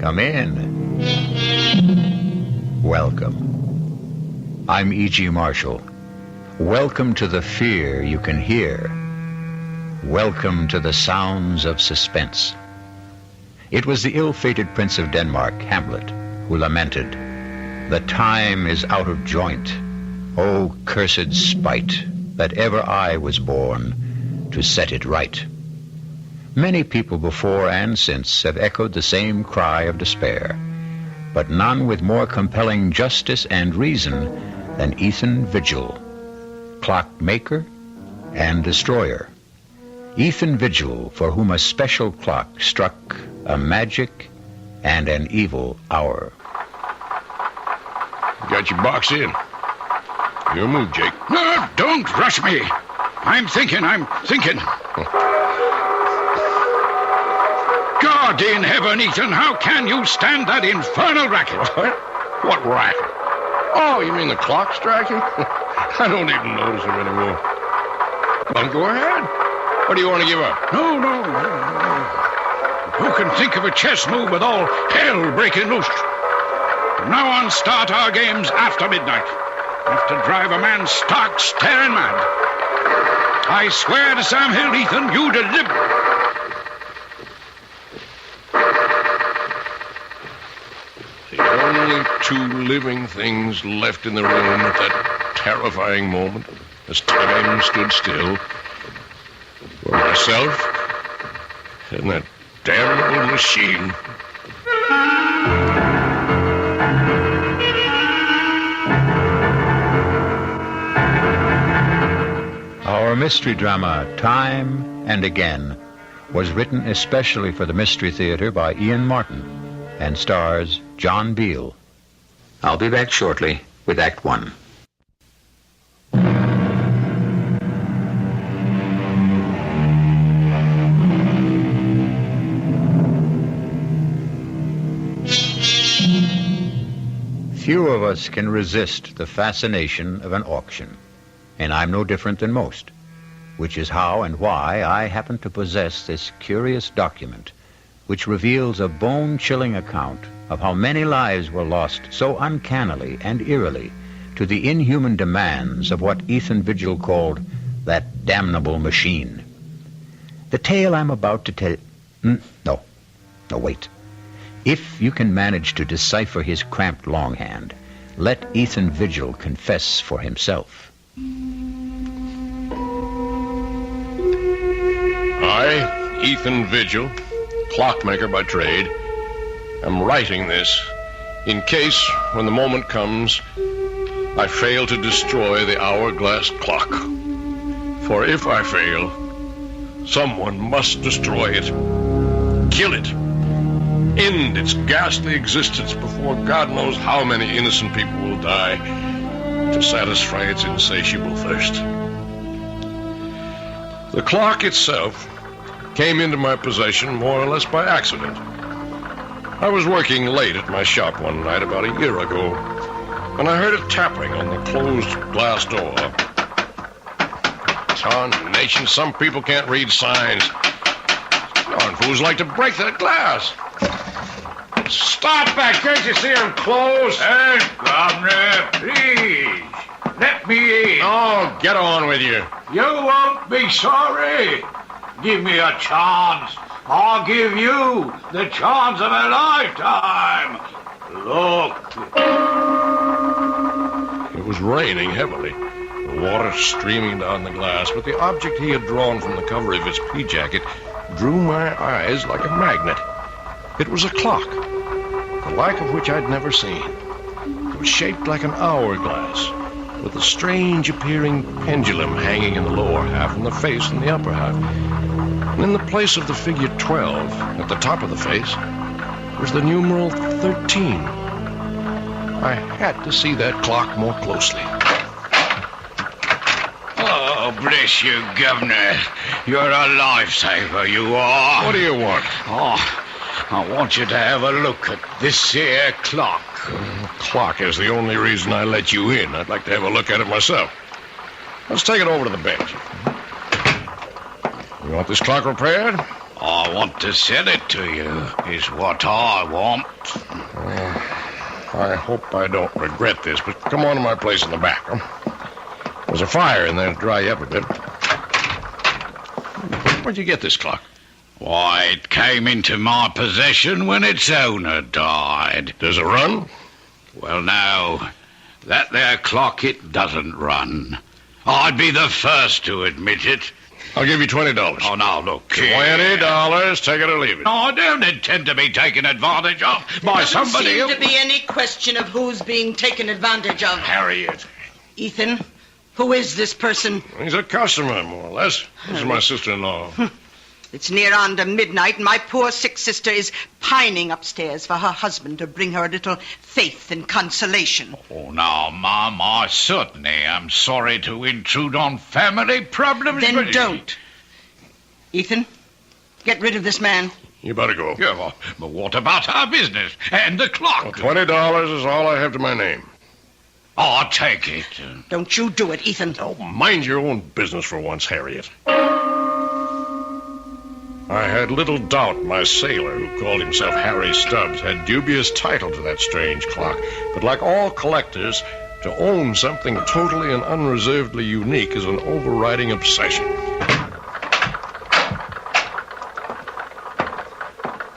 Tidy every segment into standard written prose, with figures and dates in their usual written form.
Come in. Welcome. I'm E.G. Marshall. Welcome to the fear you can hear. Welcome to the sounds of suspense. It was the ill-fated Prince of Denmark, Hamlet, who lamented, "The time is out of joint. O cursed spite, that ever I was born to set it right." Many people before and since have echoed the same cry of despair, but none with more compelling justice and reason than Ethan Vigil, clockmaker and destroyer. Ethan Vigil, for whom a special clock struck a magic and an evil hour. You got your box in. Your move, Jake. No, don't rush me. I'm thinking. God in heaven, Ethan, how can you stand that infernal racket? What racket? Oh, you mean the clock striking? I don't even notice him anymore. Well, go ahead. What do you want to give up? No. Who can think of a chess move with all hell breaking loose? From now on, start our games after midnight. Have to drive a man stark, staring mad. I swear to Sam Hill, Ethan, you deliver. The only two living things left in the room at that terrifying moment, as time stood still, were myself and that damnable machine. Our mystery drama, Time and Again, was written especially for the Mystery Theater by Ian Martin and stars John Beale. I'll be back shortly with Act One. Few of us can resist the fascination of an auction, and I'm no different than most, which is how and why I happen to possess this curious document, which reveals a bone-chilling account of how many lives were lost so uncannily and eerily to the inhuman demands of what Ethan Vigil called that damnable machine. The tale I'm about to tell... No, wait. If you can manage to decipher his cramped longhand, let Ethan Vigil confess for himself. I, Ethan Vigil, clockmaker by trade, am writing this in case, when the moment comes, I fail to destroy the hourglass clock. For if I fail, someone must destroy it, kill it, end its ghastly existence before God knows how many innocent people will die to satisfy its insatiable thirst. The clock itself came into my possession more or less by accident. I was working late at my shop one night about a year ago, and I heard a tapping on the closed glass door. Tarnation, some people can't read signs. Darn fools like to break that glass. Stop that! Can't you see I'm closed? Hey, Governor, please, let me in. Oh, get on with you. You won't be sorry. Give me a chance. I'll give you the chance of a lifetime. Look. It was raining heavily, the water streaming down the glass, but the object he had drawn from the cover of his pea jacket drew my eyes like a magnet. It was a clock, the like of which I'd never seen. It was shaped like an hourglass, with a strange appearing pendulum hanging in the lower half and the face in the upper half. And in the place of the figure 12, at the top of the face, was the numeral 13. I had to see that clock more closely. Oh, bless you, Governor. You're a lifesaver, you are. What do you want? Oh, I want you to have a look at this here clock. The clock is the only reason I let you in. I'd like to have a look at it myself. Let's take it over to the bench. You want this clock repaired? I want to sell it to you, is what I want. I hope I don't regret this, but come on to my place in the back. There's a fire in there to dry you up a bit. Where'd you get this clock? Why, it came into my possession when its owner died. Does it run? Well, now, that there clock, it doesn't run. I'd be the first to admit it. I'll give you $20. Oh, now, look here. $20. Take it or leave it. No, I don't intend to be taken advantage of by somebody There doesn't seem to be any question of who's being taken advantage of. Harriet. Ethan, who is this person? He's a customer, more or less. This is my sister-in-law. It's near on to midnight, and my poor sick sister is pining upstairs for her husband to bring her a little faith and consolation. Oh, now, Mom, I certainly am sorry to intrude on family problems. Then don't. Ethan, get rid of this man. You better go. Yeah, but what about our business and the clock? Well, $20 is all I have to my name. I'll take it. Don't you do it, Ethan. Oh, mind your own business for once, Harriet. I had little doubt my sailor, who called himself Harry Stubbs, had dubious title to that strange clock. But like all collectors, to own something totally and unreservedly unique is an overriding obsession.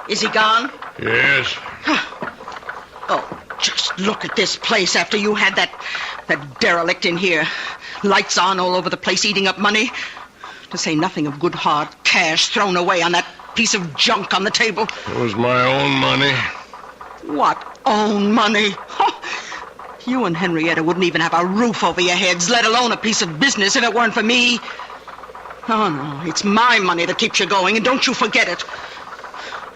Is he gone? Yes. Oh, just look at this place after you had that derelict in here. Lights on all over the place, eating up money. To say nothing of good hard cash thrown away on that piece of junk on the table. It was my own money. What own money? You and Henrietta wouldn't even have a roof over your heads, let alone a piece of business, if it weren't for me. Oh, no, it's my money that keeps you going, and don't you forget it.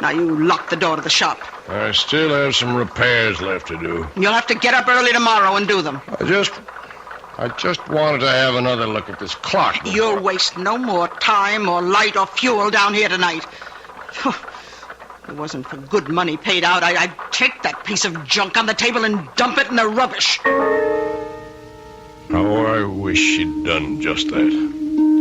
Now, you lock the door to the shop. I still have some repairs left to do. You'll have to get up early tomorrow and do them. I just wanted to have another look at this clock. You'll waste no more time or light or fuel down here tonight. If it wasn't for good money paid out, I'd take that piece of junk on the table and dump it in the rubbish. How I wish she'd done just that.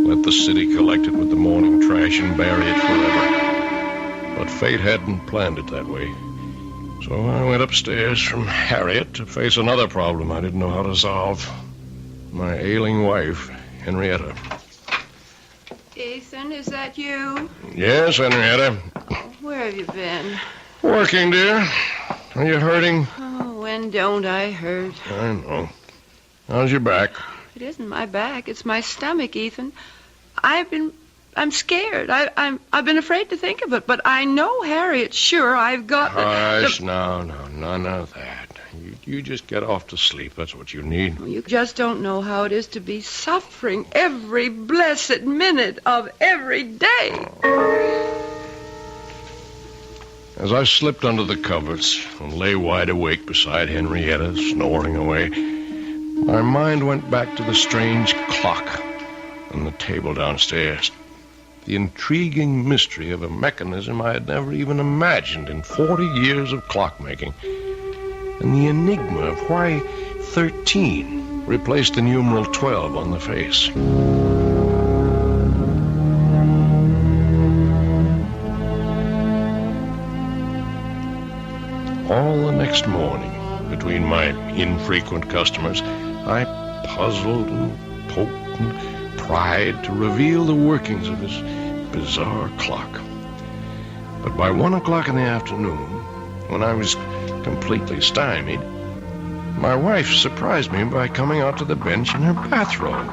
Let the city collect it with the morning trash and bury it forever. But fate hadn't planned it that way. So I went upstairs from Harriet to face another problem I didn't know how to solve. My ailing wife, Henrietta. Ethan, is that you? Yes, Henrietta. Oh, where have you been? Working, dear. Are you hurting? Oh, when don't I hurt? I know. How's your back? It isn't my back. It's my stomach, Ethan. I'm scared. I've been afraid to think of it, but I know Harriet's sure I've got Hush, no, none of that. You just get off to sleep. That's what you need. You just don't know how it is to be suffering every blessed minute of every day. As I slipped under the covers and lay wide awake beside Henrietta, snoring away, my mind went back to the strange clock on the table downstairs. The intriguing mystery of a mechanism I had never even imagined in 40 years of clockmaking. And the enigma of why 13 replaced the numeral 12 on the face. All the next morning, between my infrequent customers, I puzzled and poked and pried to reveal the workings of this bizarre clock. But by 1 o'clock in the afternoon, when I was completely stymied, my wife surprised me by coming out to the bench in her bathrobe.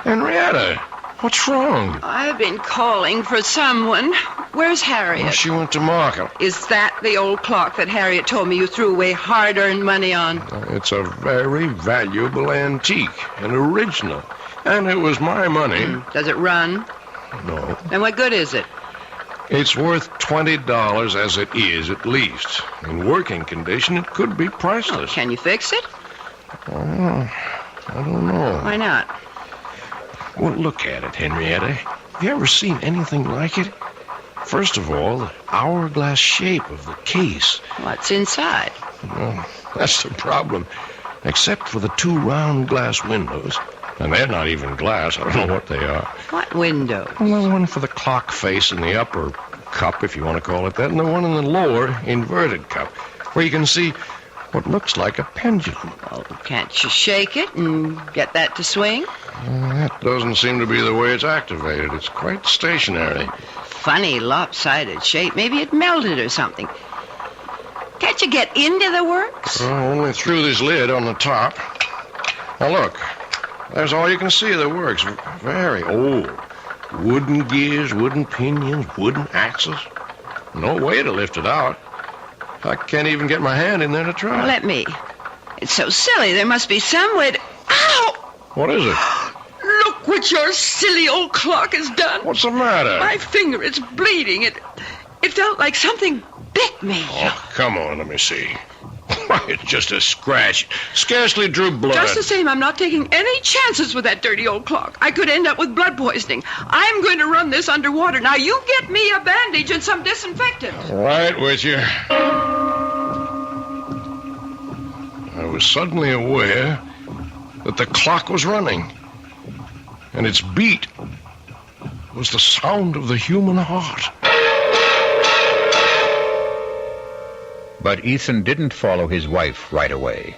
Henrietta, what's wrong? I've been calling for someone. Where's Harriet? Well, she went to market. Is that the old clock that Harriet told me you threw away hard-earned money on? It's a very valuable antique, an original, and it was my money. Does it run? No. Then what good is it? It's worth $20 as it is, at least. In working condition, it could be priceless. Can you fix it? I don't know. Why not? Well, look at it, Henrietta. Have you ever seen anything like it? First of all, the hourglass shape of the case. What's inside? Well, that's the problem. Except for the 2 round glass windows, And they're not even glass. I don't know what they are. What window? Well, the one for the clock face in the upper cup, if you want to call it that, and the one in the lower inverted cup, where you can see what looks like a pendulum. Oh, can't you shake it and get that to swing? That doesn't seem to be the way it's activated. It's quite stationary. Funny lopsided shape. Maybe it melted or something. Can't you get into the works? Only through this lid on the top. Now look, there's all you can see of the works. Very old. Wooden gears, wooden pinions, wooden axles. No way to lift it out. I can't even get my hand in there to try. Well, let me. It's so silly. There must be some way to... Ow! What is it? Look what your silly old clock has done. What's the matter? My finger, it's bleeding. It felt like something bit me. Oh, come on, let me see. It's just a scratch. Scarcely drew blood. Just the same, I'm not taking any chances with that dirty old clock. I could end up with blood poisoning. I'm going to run this underwater. Now, you get me a bandage and some disinfectant. Right with you. I was suddenly aware that the clock was running, and its beat was the sound of the human heart. But Ethan didn't follow his wife right away,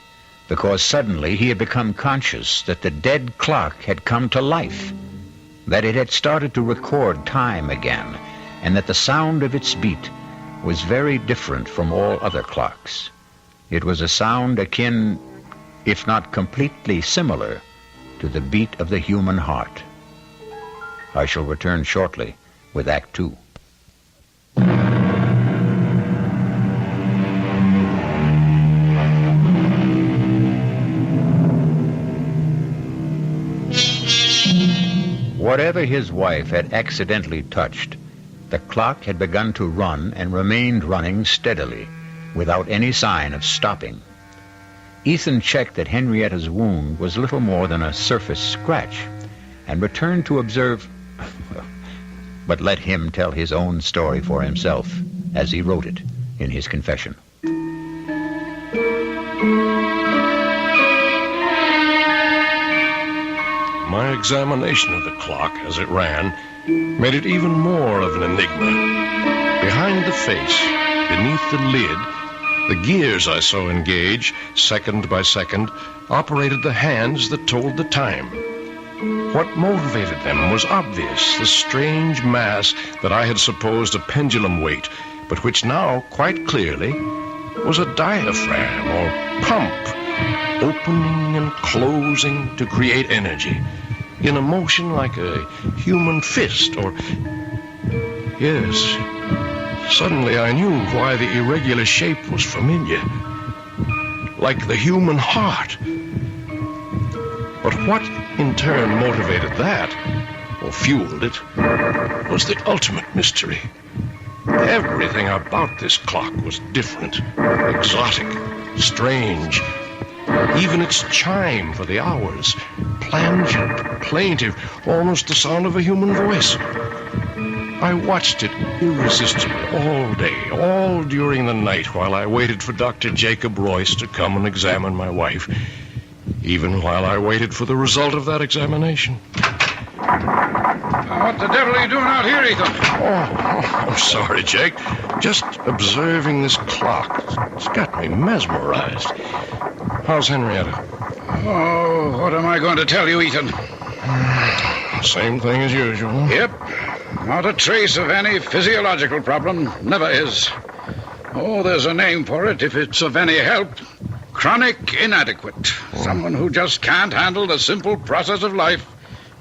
because suddenly he had become conscious that the dead clock had come to life, that it had started to record time again, and that the sound of its beat was very different from all other clocks. It was a sound akin, if not completely similar, to the beat of the human heart. I shall return shortly with Act 2. Whatever his wife had accidentally touched, the clock had begun to run and remained running steadily, without any sign of stopping. Ethan checked that Henrietta's wound was little more than a surface scratch, and returned to observe... But let him tell his own story for himself, as he wrote it in his confession. My examination of the clock as it ran made it even more of an enigma. Behind the face, beneath the lid, the gears I saw engage, second by second, operated the hands that told the time. What motivated them was obvious, the strange mass that I had supposed a pendulum weight, but which now, quite clearly, was a diaphragm or pump, opening and closing to create energy, in a motion like a human fist, or... Yes, suddenly I knew why the irregular shape was familiar, like the human heart. But what in turn motivated that, or fueled it, was the ultimate mystery. Everything about this clock was different, exotic, strange. Even its chime for the hours, plangent, plaintive, almost the sound of a human voice. I watched it irresistibly all day, all during the night, while I waited for Dr. Jacob Royce to come and examine my wife, even while I waited for the result of that examination. What the devil are you doing out here, Ethan? Oh, I'm sorry, Jake. Just observing this clock. It's got me mesmerized. How's Henrietta? Oh, what am I going to tell you, Ethan? Same thing as usual. Yep. Not a trace of any physiological problem. Never is. Oh, there's a name for it if it's of any help. Chronic inadequate. Someone who just can't handle the simple process of life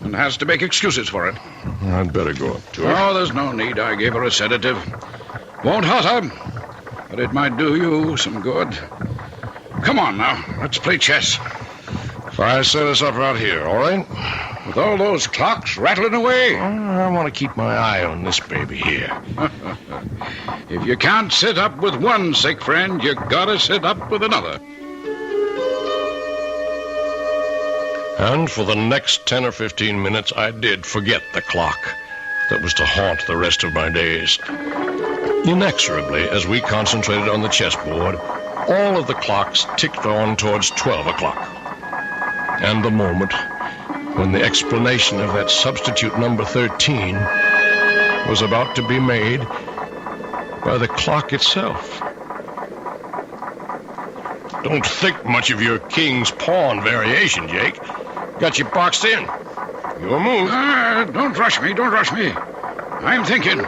and has to make excuses for it. I'd better go up to her. Oh, there's no need. I gave her a sedative. Won't hurt her, but it might do you some good. Come on now, let's play chess. If I set us up out here, all right? With all those clocks rattling away. I want to keep my eye on this baby here. If you can't sit up with one sick friend, you gotta sit up with another. And for the next 10 or 15 minutes, I did forget the clock that was to haunt the rest of my days. Inexorably, as we concentrated on the chessboard, all of the clocks ticked on towards 12 o'clock. And the moment when the explanation of that substitute number 13 was about to be made by the clock itself. Don't think much of your king's pawn variation, Jake. Got you boxed in. Your move. Don't rush me. I'm thinking.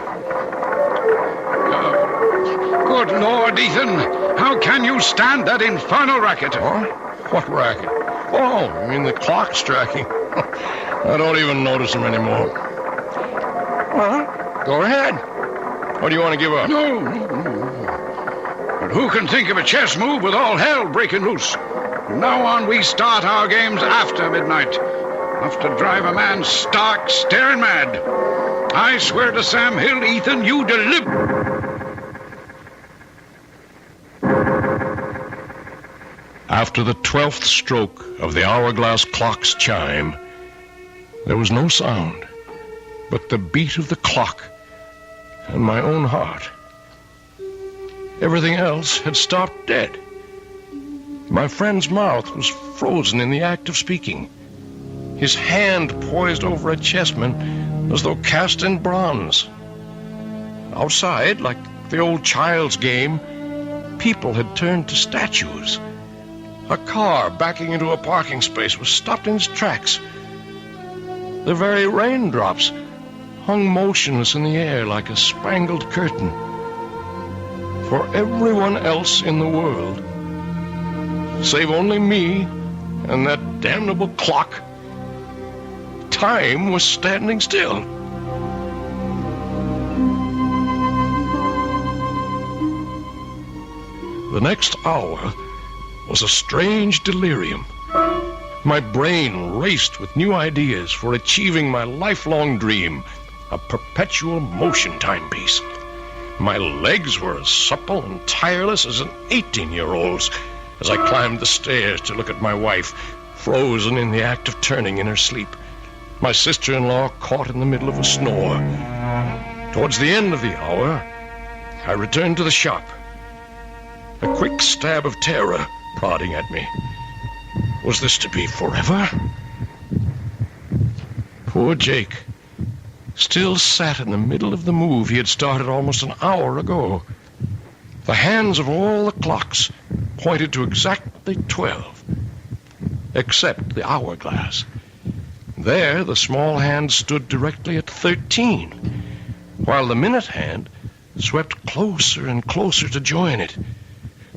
Good Lord, Ethan. How can you stand that infernal racket? Huh? What racket? Oh, you mean the clock striking? I don't even notice them anymore. Well, go ahead. Or do you want to give up? No. But who can think of a chess move with all hell breaking loose? From now on, we start our games after midnight. Enough to drive a man stark, staring mad. I swear to Sam Hill, Ethan, you deliver. After the 12th stroke of the hourglass clock's chime, there was no sound but the beat of the clock and my own heart. Everything else had stopped dead. My friend's mouth was frozen in the act of speaking. His hand poised over a chessman as though cast in bronze. Outside, like the old child's game, people had turned to statues. A car backing into a parking space was stopped in its tracks. The very raindrops hung motionless in the air like a spangled curtain. For everyone else in the world, save only me and that damnable clock, time was standing still. The next hour was a strange delirium. My brain raced with new ideas for achieving my lifelong dream, a perpetual motion timepiece. My legs were as supple and tireless as an 18-year-old's as I climbed the stairs to look at my wife, frozen in the act of turning in her sleep, my sister-in-law caught in the middle of a snore. Towards the end of the hour, I returned to the shop, a quick stab of terror prodding at me. Was this to be forever? Poor Jake still sat in the middle of the move he had started almost an hour ago. The hands of all the clocks pointed to exactly 12, except the hourglass. There, the small hand stood directly at 13, while the minute hand swept closer and closer to join it.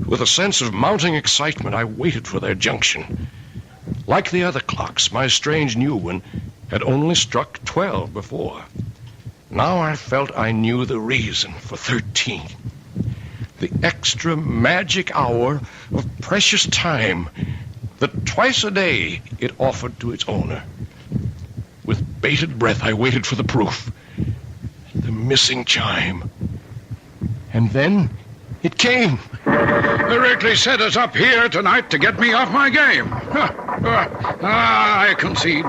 With a sense of mounting excitement, I waited for their junction. Like the other clocks, my strange new one had only struck 12 before. Now I felt I knew the reason for 13. The extra magic hour of precious time that twice a day it offered to its owner. With bated breath, I waited for the proof. The missing chime. And then it came. Directly set us up here tonight to get me off my game. I concede.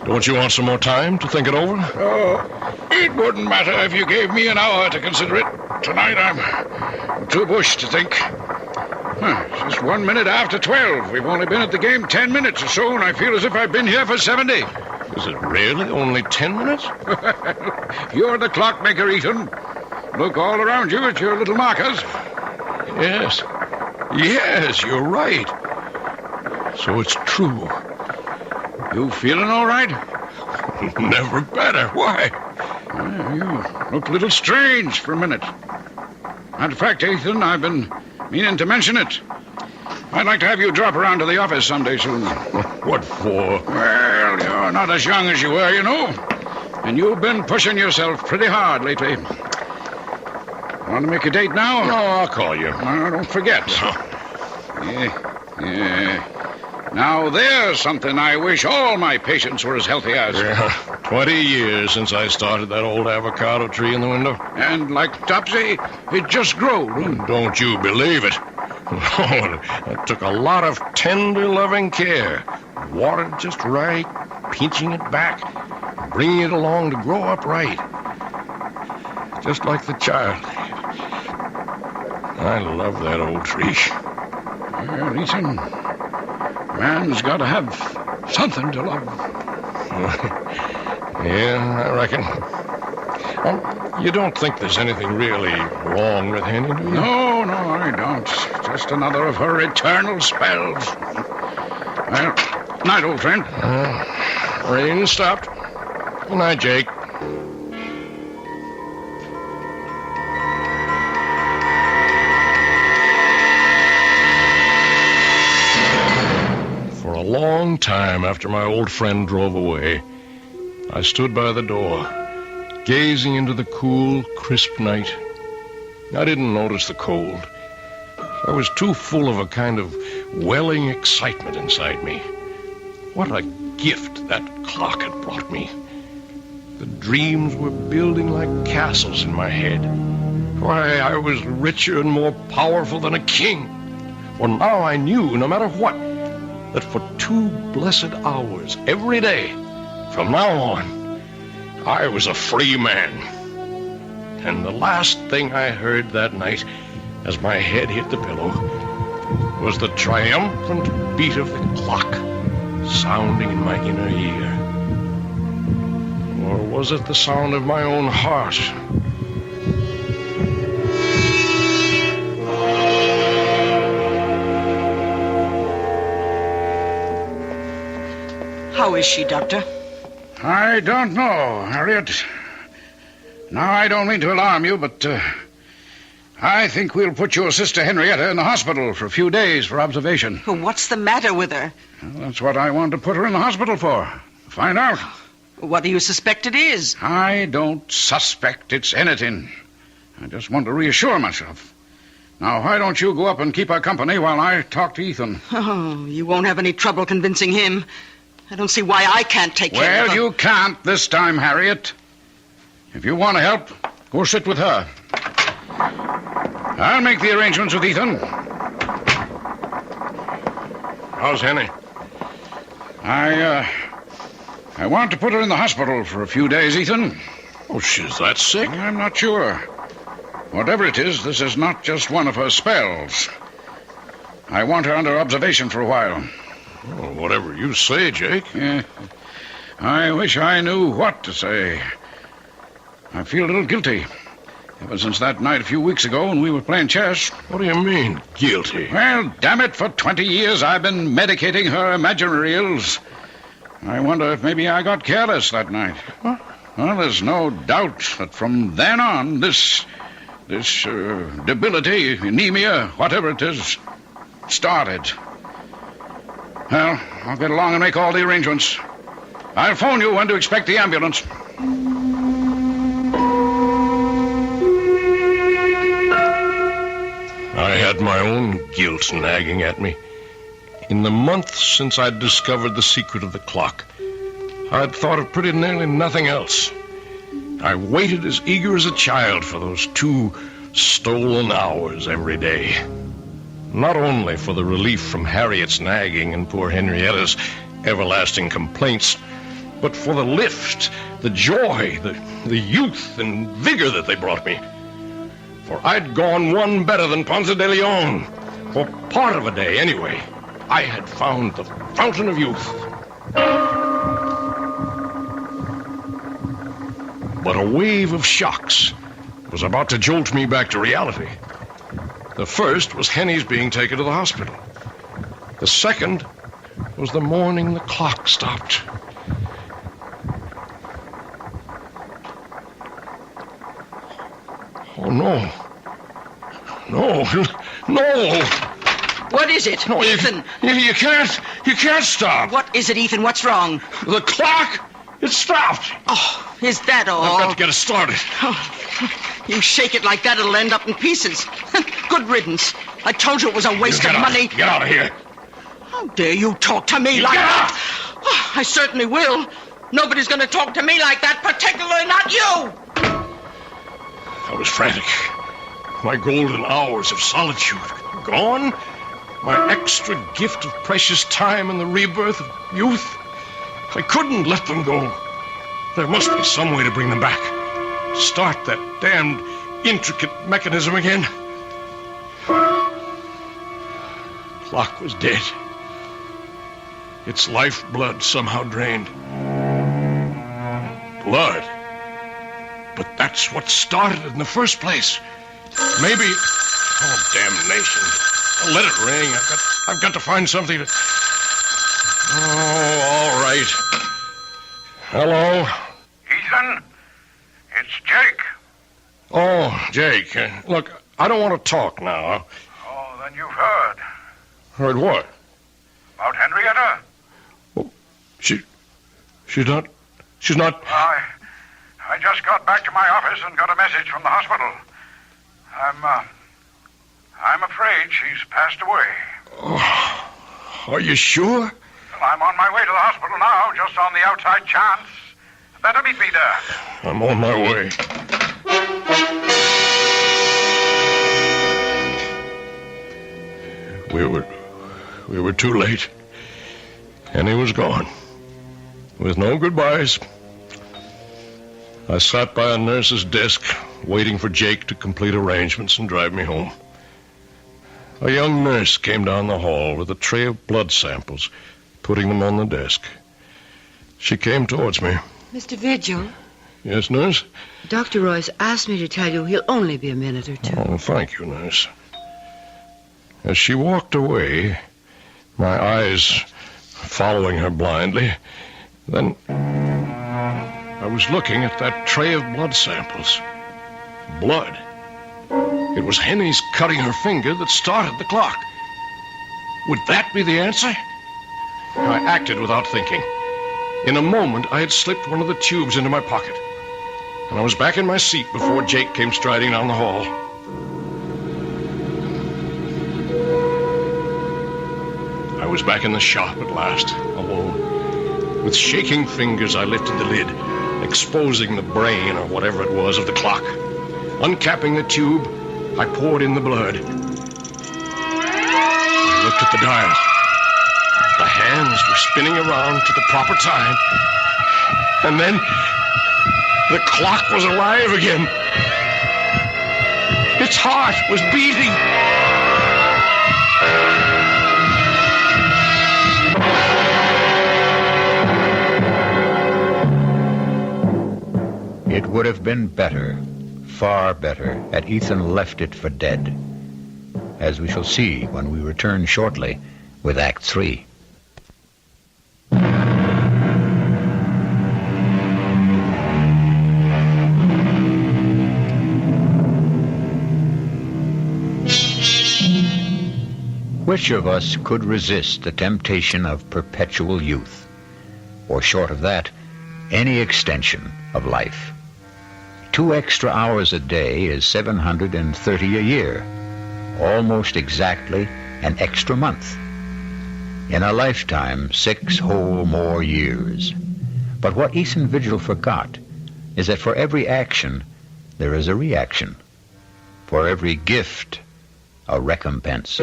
Don't you want some more time to think it over? Oh, it wouldn't matter if you gave me an hour to consider it. Tonight I'm too bushed to think. It's just 1 minute after 12. We've only been at the game 10 minutes or so, and I feel as if I've been here for 70. Is it really only 10 minutes? You're the clockmaker, Ethan. Look all around you at your little markers. Yes, you're right. So it's true. You feeling all right? Never better. Why? You look a little strange for a minute. Matter of fact, Ethan, I've been meaning to mention it. I'd like to have you drop around to the office someday soon. What for? Well, you're not as young as you were, you know. And you've been pushing yourself pretty hard lately. Want to make a date now? No, I'll call you. No, don't forget. Now, there's something I wish all my patients were as healthy as. 20 years since I started that old avocado tree in the window. And like Topsy, it just grew. Don't you believe it? Oh, it took a lot of tender, loving care. Watered just right, pinching it back, bringing it along to grow up right. Just like the child. I love that old tree. Well, Ethan, man's got to have something to love. Yeah, I reckon. You don't think there's anything really wrong with Henny, do you? No, I don't. Just another of her eternal spells. Well, night, old friend. Rain stopped. Good night, Jake. For a long time after my old friend drove away, I stood by the door, gazing into the cool, crisp night. I didn't notice the cold. I was too full of a kind of welling excitement inside me. What a gift that clock had brought me. The dreams were building like castles in my head. Why, I was richer and more powerful than a king. For now I knew, no matter what, that for 2 blessed hours every day, from now on, I was a free man. And the last thing I heard that night, as my head hit the pillow, was the triumphant beat of the clock sounding in my inner ear. Or was it the sound of my own heart? How is she, Doctor? I don't know, Harriet. Now, I don't mean to alarm you, but I think we'll put your sister Henrietta in the hospital for a few days for observation. Well, what's the matter with her? Well, that's what I wanted to put her in the hospital for. Find out. What do you suspect it is? I don't suspect it's anything. I just want to reassure myself. Now, why don't you go up and keep her company while I talk to Ethan? Oh, you won't have any trouble convincing him. I don't see why I can't take care of her. Well, you can't this time, Harriet. If you want to help, go sit with her. I'll make the arrangements with Ethan. How's Henny? I want to put her in the hospital for a few days, Ethan. Oh, she's that sick? I'm not sure. Whatever it is, this is not just one of her spells. I want her under observation for a while. Oh, whatever you say, Jake. Yeah. I wish I knew what to say. I feel a little guilty. Ever since that night a few weeks ago when we were playing chess. What do you mean, guilty? Well, damn it, for 20 years I've been medicating her imaginary ills. I wonder if maybe I got careless that night. Huh? Well, there's no doubt that from then on, this debility, anemia, whatever it is, started. Well, I'll get along and make all the arrangements. I'll phone you when to expect the ambulance. I had my own guilt nagging at me. In the months since I'd discovered the secret of the clock, I'd thought of pretty nearly nothing else. I waited as eager as a child for those 2 stolen hours every day. Not only for the relief from Harriet's nagging and poor Henrietta's everlasting complaints, but for the lift, the joy, the youth and vigor that they brought me. For I'd gone one better than Ponce de Leon. For part of a day, anyway, I had found the fountain of youth. But a wave of shocks was about to jolt me back to reality. The first was Henny's being taken to the hospital. The second was the morning the clock stopped. Oh, no. No. What is it, No, Ethan? You can't stop. What is it, Ethan? What's wrong? The clock, it stopped. Oh, is that all? I've got to get it started. Oh, you shake it like that, it'll end up in pieces. Good riddance. I told you it was a waste of money. Get out of here. How dare you talk to me like that? Oh, I certainly will. Nobody's going to talk to me like that, particularly not you. I was frantic. My golden hours of solitude gone. My extra gift of precious time and the rebirth of youth. I couldn't let them go. There must be some way to bring them back. Start that damned intricate mechanism again. Clock was dead. Its lifeblood somehow drained. Blood. But that's what started it in the first place. Maybe... Oh, damnation. Let it ring. I've got to find something to... Oh, all right. Hello? Ethan, it's Jake. Oh, Jake. Look, I don't want to talk now. Oh, then you've heard. Heard what? About Henrietta? Well, she's not... I just got back to my office and got a message from the hospital. I'm afraid she's passed away. Oh, are you sure? Well, I'm on my way to the hospital now, just on the outside chance. Better meet me there. I'm on my way. We were too late. And he was gone. With no goodbyes. I sat by a nurse's desk, waiting for Jake to complete arrangements and drive me home. A young nurse came down the hall with a tray of blood samples, putting them on the desk. She came towards me. Mr. Vigil? Yes, nurse? Dr. Royce asked me to tell you he'll only be a minute or two. Oh, thank you, nurse. As she walked away, my eyes following her blindly, then I was looking at that tray of blood samples. Blood. It was Henny's cutting her finger that started the clock. Would that be the answer? I acted without thinking. In a moment, I had slipped one of the tubes into my pocket, and I was back in my seat before Jake came striding down the hall. I was back in the shop at last, alone. With shaking fingers, I lifted the lid, exposing the brain, or whatever it was, of the clock. Uncapping the tube, I poured in the blood. I looked at the dial. The hands were spinning around to the proper time. And then the clock was alive again. Its heart was beating. It would have been better, far better, had Ethan left it for dead, as we shall see when we return shortly with Act 3. Which of us could resist the temptation of perpetual youth, or short of that, any extension of life? 2 extra hours a day is 730 a year, almost exactly an extra month. In a lifetime, 6 whole more years. But what Ethan Vigil forgot is that for every action, there is a reaction. For every gift, a recompense.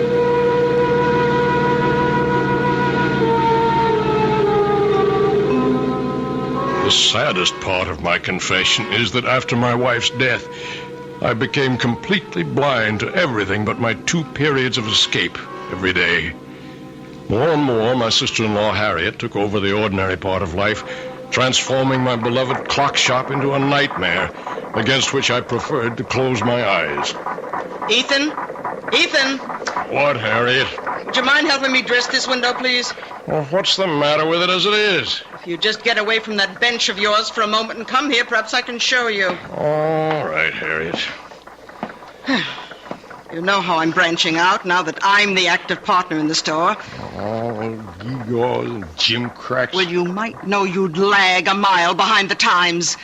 The saddest part of my confession is that after my wife's death, I became completely blind to everything but my 2 periods of escape every day. More and more, my sister-in-law Harriet took over the ordinary part of life, transforming my beloved clock shop into a nightmare against which I preferred to close my eyes. Ethan? Ethan? What, Harriet? Would you mind helping me dress this window, please? Well, what's the matter with it as it is? If you just get away from that bench of yours for a moment and come here, perhaps I can show you. All right, Harriet. You know how I'm branching out now that I'm the active partner in the store. Oh, gewgaws and gimcracks. Well, you might know you'd lag a mile behind the times.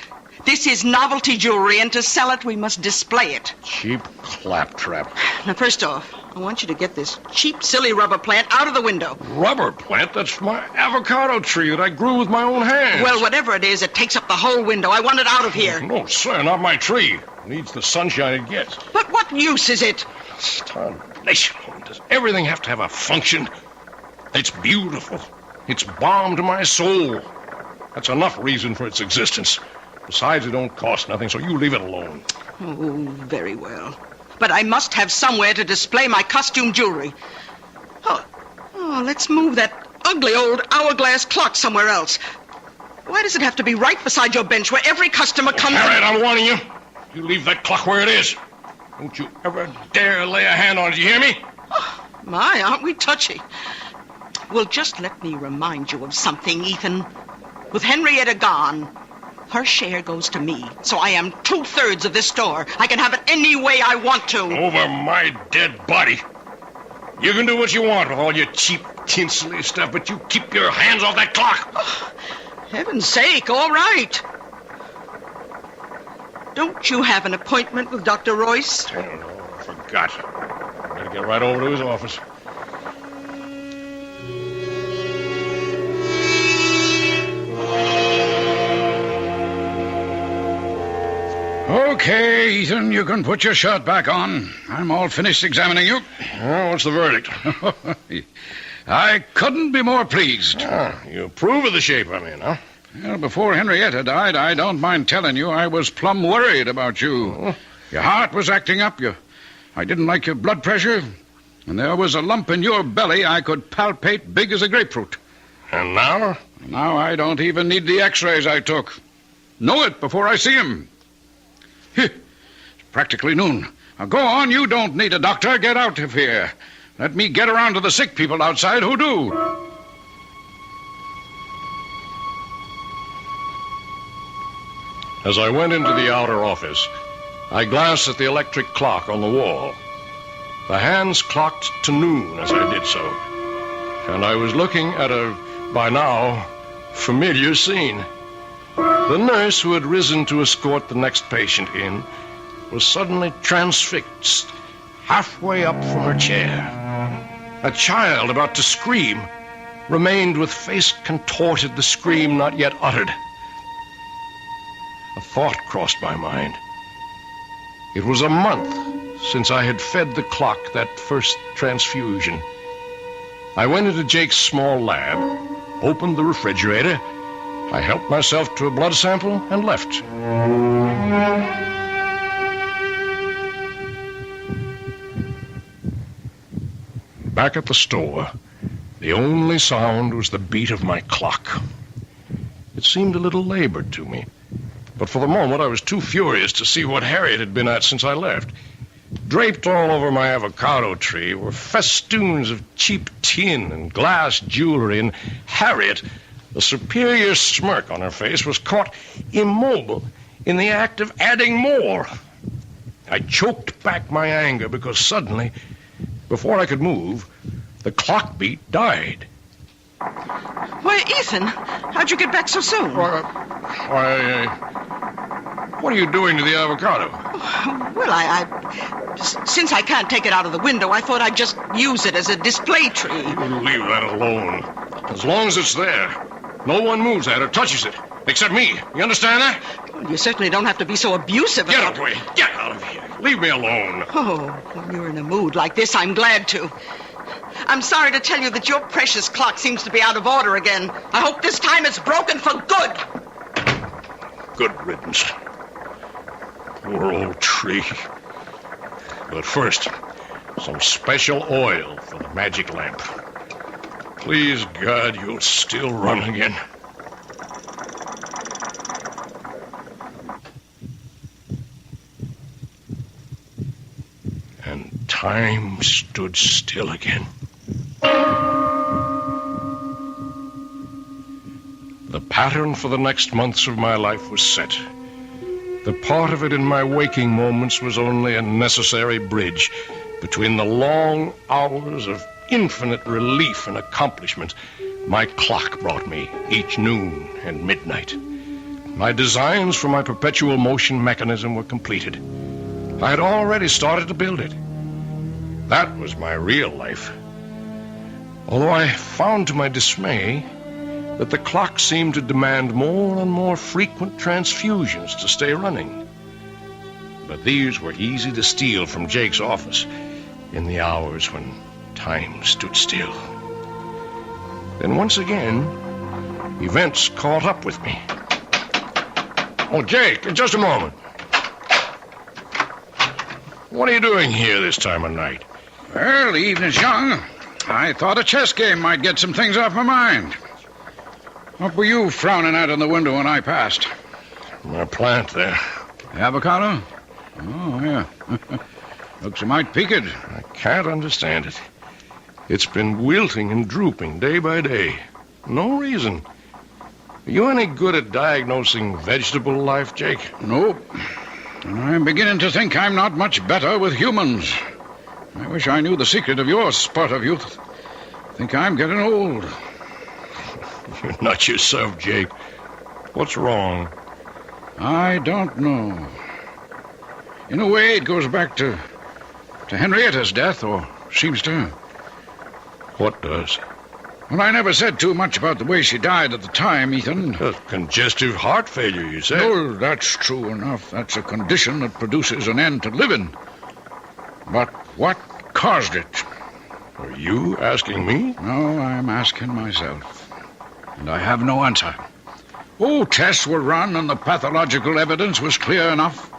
This is novelty jewelry, and to sell it, we must display it. Cheap claptrap. Now, first off, I want you to get this cheap, silly rubber plant out of the window. Rubber plant? That's my avocado tree that I grew with my own hands. Well, whatever it is, it takes up the whole window. I want it out of here. No, sir, not my tree. It needs the sunshine it gets. But what use is it? Starnation. Does everything have to have a function? It's beautiful. It's balm to my soul. That's enough reason for its existence. Besides, it don't cost nothing, so you leave it alone. Oh, very well. But I must have somewhere to display my costume jewelry. Oh, let's move that ugly old hourglass clock somewhere else. Why does it have to be right beside your bench where every customer comes Harriet, I'm warning you. You leave that clock where it is. Don't you ever dare lay a hand on it, you hear me? Oh, my, aren't we touchy? Well, just let me remind you of something, Ethan. With Henrietta gone, her share goes to me. So I am 2/3 of this store. I can have it any way I want to. Over my dead body. You can do what you want with all your cheap, tinselly stuff, but you keep your hands off that clock. Oh, heaven's sake, all right. Don't you have an appointment with Dr. Royce? I don't know. I forgot. Better get right over to his office. Okay, Ethan, you can put your shirt back on. I'm all finished examining you. Well, what's the verdict? I couldn't be more pleased. You approve of the shape I'm in, huh? Well, before Henrietta died, I don't mind telling you, I was plumb worried about you. Oh. Your heart was acting up. I didn't like your blood pressure. And there was a lump in your belly I could palpate big as a grapefruit. And now? Now I don't even need the x-rays I took. Know it before I see him. It's practically noon. Now go on, you don't need a doctor. Get out of here. Let me get around to the sick people outside who do. As I went into the outer office, I glanced at the electric clock on the wall. The hands clocked to noon as I did so, and I was looking at a, by now, familiar scene. The nurse who had risen to escort the next patient in was suddenly transfixed, halfway up from her chair. A child about to scream remained with face contorted, the scream not yet uttered. A thought crossed my mind. It was a month since I had fed the clock that first transfusion. I went into Jake's small lab, opened the refrigerator, I helped myself to a blood sample and left. Back at the store, the only sound was the beat of my clock. It seemed a little labored to me, but for the moment I was too furious to see what Harriet had been at since I left. Draped all over my avocado tree were festoons of cheap tin and glass jewelry, and Harriet, a superior smirk on her face, was caught immobile in the act of adding more. I choked back my anger because suddenly, before I could move, the clock beat died. Why, Ethan, how'd you get back so soon? What are you doing to the avocado? Well, since I can't take it out of the window, I thought I'd just use it as a display tree. Leave that alone. As long as it's there, no one moves that or touches it, except me. You understand that? Well, you certainly don't have to be so abusive Get about... away. Get out of here. Leave me alone. Oh, when you're in a mood like this, I'm glad to. I'm sorry to tell you that your precious clock seems to be out of order again. I hope this time it's broken for good. Good riddance. Poor old tree. But first, some special oil for the magic lamp. Please, God, you'll still run again. And time stood still again. The pattern for the next months of my life was set. The part of it in my waking moments was only a necessary bridge between the long hours of infinite relief and accomplishment my clock brought me each noon and midnight. My designs for my perpetual motion mechanism were completed. I had already started to build it. That was my real life. Although I found to my dismay that the clock seemed to demand more and more frequent transfusions to stay running. But these were easy to steal from Jake's office in the hours when time stood still. Then once again, events caught up with me. Oh, Jake, just a moment. What are you doing here this time of night? Well, the evening's young. I thought a chess game might get some things off my mind. What were you frowning at in the window when I passed? My plant there. The avocado? Oh, yeah. Looks a mite peaked. I can't understand it. It's been wilting and drooping day by day. No reason. Are you any good at diagnosing vegetable life, Jake? Nope. I'm beginning to think I'm not much better with humans. I wish I knew the secret of your spurt of youth. Think I'm getting old. You're not yourself, Jake. What's wrong? I don't know. In a way, it goes back to Henrietta's death, or seems to. What does? Well, I never said too much about the way she died at the time, Ethan. Congestive heart failure, you said? Oh, that's true enough. That's a condition that produces an end to living. But what caused it? Are you asking me? No, I'm asking myself. And I have no answer. Oh, tests were run and the pathological evidence was clear enough.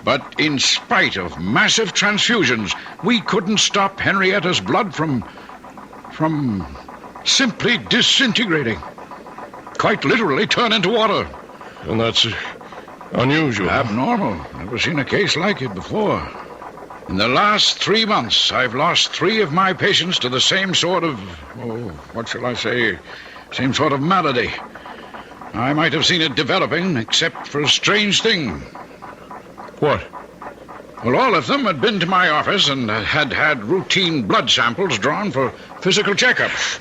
But in spite of massive transfusions, we couldn't stop Henrietta's blood from simply disintegrating. Quite literally turn into water. And that's unusual. Abnormal. Never seen a case like it before. In the last 3 months, I've lost 3 of my patients to the same sort of, what shall I say, same sort of malady. I might have seen it developing, except for a strange thing. What? Well, all of them had been to my office and had routine blood samples drawn for physical checkups.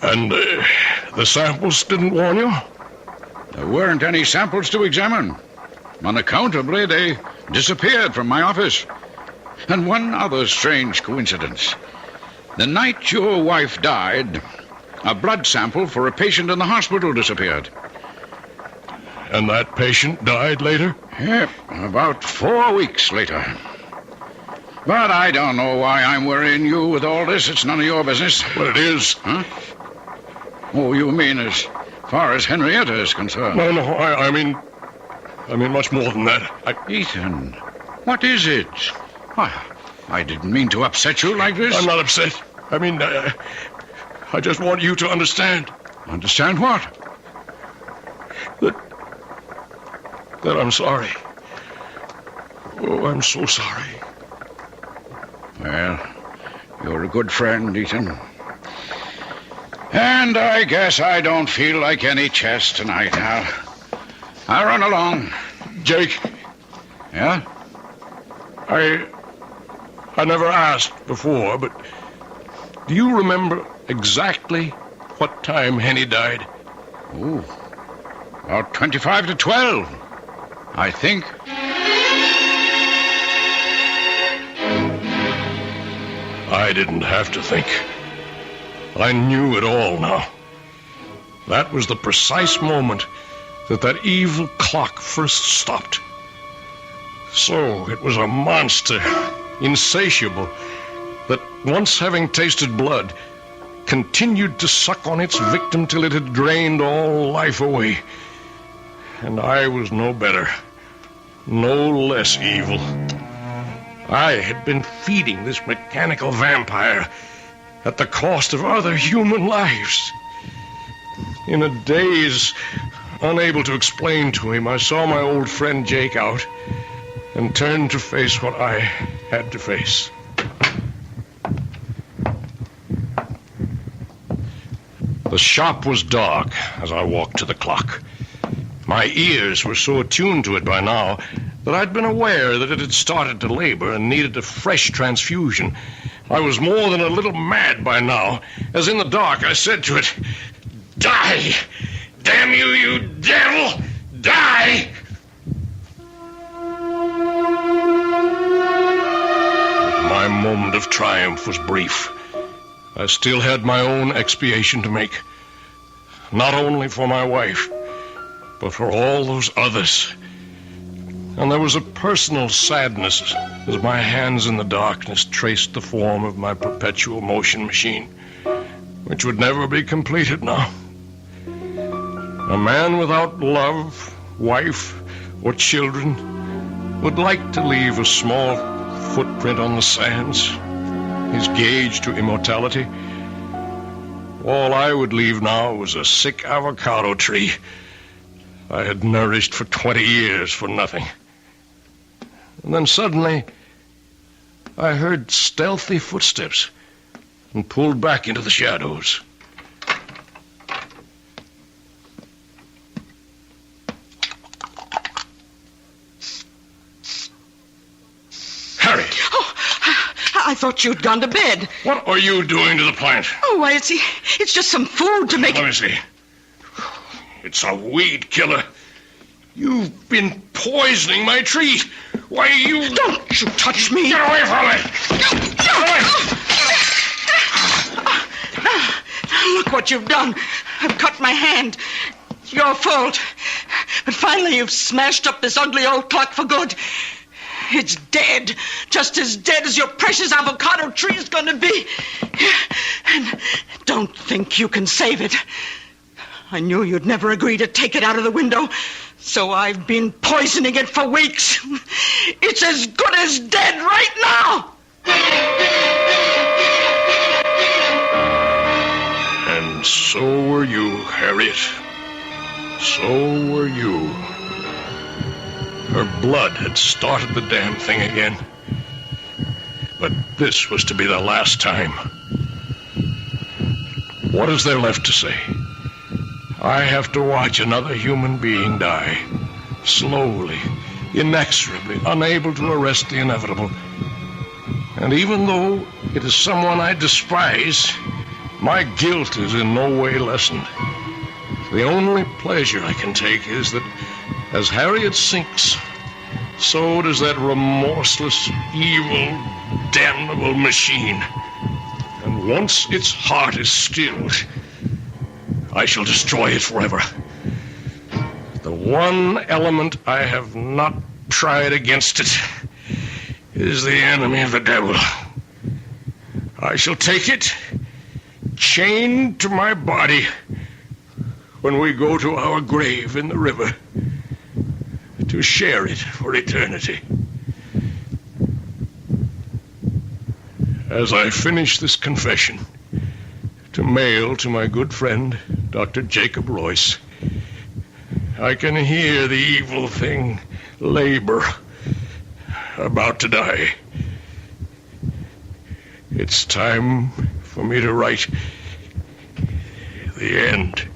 And the samples didn't warn you? There weren't any samples to examine. Unaccountably, they disappeared from my office. And one other strange coincidence. The night your wife died, a blood sample for a patient in the hospital disappeared. And that patient died later? Yep, about 4 weeks later. But I don't know why I'm worrying you with all this. It's none of your business. Well, it is. Huh? Oh, you mean as far as Henrietta is concerned? No, I mean much more than that. Ethan, what is it? I didn't mean to upset you like this. I'm not upset. I just want you to understand. Understand what? That I'm sorry. Oh, I'm so sorry. Well, you're a good friend, Ethan. And I guess I don't feel like any chess tonight. I'll run along. Jake. Yeah? I never asked before, but do you remember exactly what time Henny died? Oh, about 25 to 12, I think. I didn't have to think. I knew it all now. That was the precise moment that evil clock first stopped. So it was a monster, insatiable, that once having tasted blood, continued to suck on its victim till it had drained all life away. And I was no better, no less evil. I had been feeding this mechanical vampire at the cost of other human lives. In a daze, unable to explain to him, I saw my old friend Jake out and turned to face what I had to face. The shop was dark as I walked to the clock. My ears were so attuned to it by now that I'd been aware that it had started to labor and needed a fresh transfusion. I was more than a little mad by now, as in the dark I said to it, "Die! Damn you, you devil! Die!" But my moment of triumph was brief. I still had my own expiation to make, not only for my wife, but for all those others. And there was a personal sadness as my hands in the darkness traced the form of my perpetual motion machine, which would never be completed now. A man without love, wife, or children would like to leave a small footprint on the sands, his gauge to immortality. All I would leave now was a sick avocado tree I had nourished for 20 years for nothing. And then suddenly, I heard stealthy footsteps and pulled back into the shadows. Harry! Oh, I thought you'd gone to bed. What are you doing to the plant? Oh, why, it's just some food to make Let it... me see. It's a weed killer. You've been poisoning my tree. Why, you... Don't you touch me. Get away from me! Get away! Look what you've done. I've cut my hand. It's your fault. But finally you've smashed up this ugly old clock for good. It's dead. Just as dead as your precious avocado tree is going to be. And don't think you can save it. I knew you'd never agree to take it out of the window, so I've been poisoning it for weeks. It's as good as dead right now. And so were you, Harriet. So were you. Her blood had started the damn thing again. But this was to be the last time. What is there left to say? I have to watch another human being die. Slowly, inexorably, unable to arrest the inevitable. And even though it is someone I despise, my guilt is in no way lessened. The only pleasure I can take is that as Harriet sinks, so does that remorseless, evil, damnable machine. And once its heart is stilled, I shall destroy it forever. The one element I have not tried against it is the enemy of the devil. I shall take it, chained to my body, when we go to our grave in the river, to share it for eternity. As I finish this confession, to mail to my good friend, Dr. Jacob Royce, I can hear the evil thing labor, about to die. It's time for me to write the end.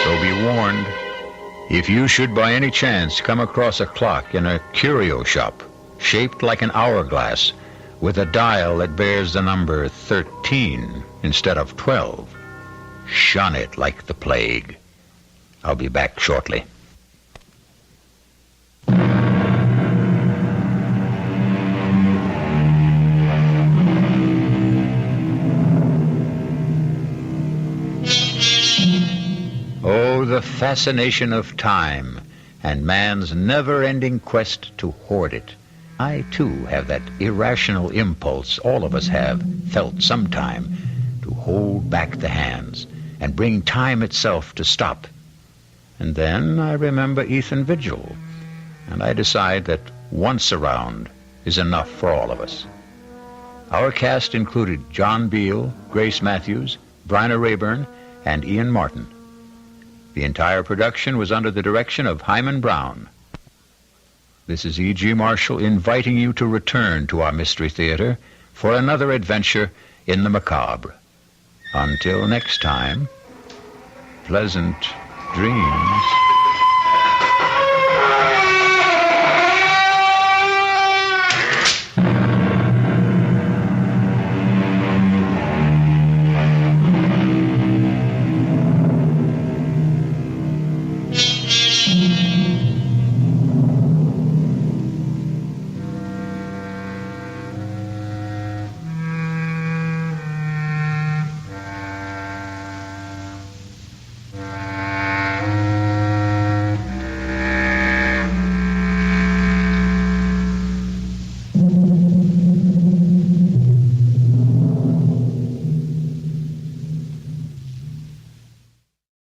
So be warned. If you should by any chance come across a clock in a curio shop shaped like an hourglass with a dial that bears the number 13 instead of 12, shun it like the plague. I'll be back shortly. Oh, the fascination of time and man's never-ending quest to hoard it. I, too, have that irrational impulse all of us have felt sometime to hold back the hands and bring time itself to stop. And then I remember Ethan Vigil, and I decide that once around is enough for all of us. Our cast included John Beale, Grace Matthews, Bryna Rayburn, and Ian Martin. The entire production was under the direction of Himan Brown. This is E.G. Marshall inviting you to return to our Mystery Theater for another adventure in the macabre. Until next time, pleasant dreams.